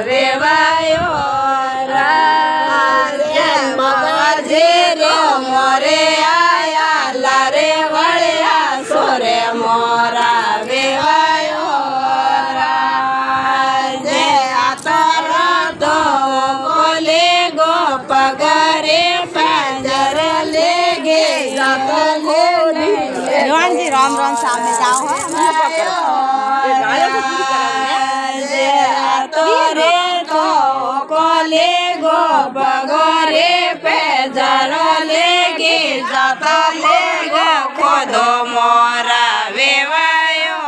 વેવાયો મગજે રે મોરે આયા લારે વળ્યા સોરે મોરા વેવાયો જે આતર તો બોલે ગો પગરે પાંજર લેગે जी राम राम सामने जाओ रे तो कोले गो बगोरे पे जरो लेगे जाता लेगा खोदो मोरा वेवायो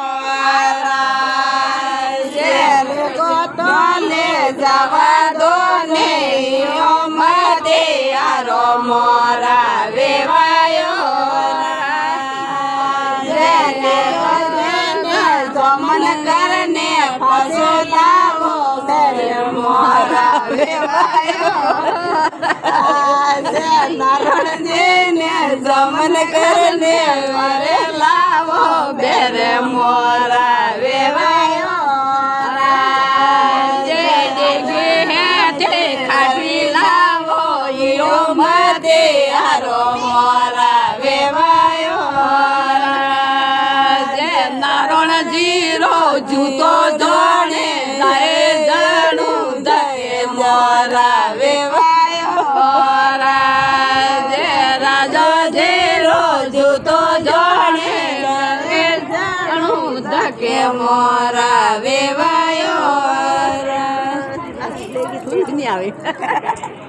को तो ले जावा दो ने मते यारो मोरा वेवायो मन करने फसला वो मेरे मोरा वेवायो नारायण जी ने जमन करने मारे लावो मेरे मोरा वेवायो खाटी लावो यो मते यारो मोरा वेवायो जीरो जूतो जोड़े लाए जानू दे मोरा वेवायो राजा जेरो जूतो जोड़े लाए जानू दके मोरा वेवायो नहीं आवे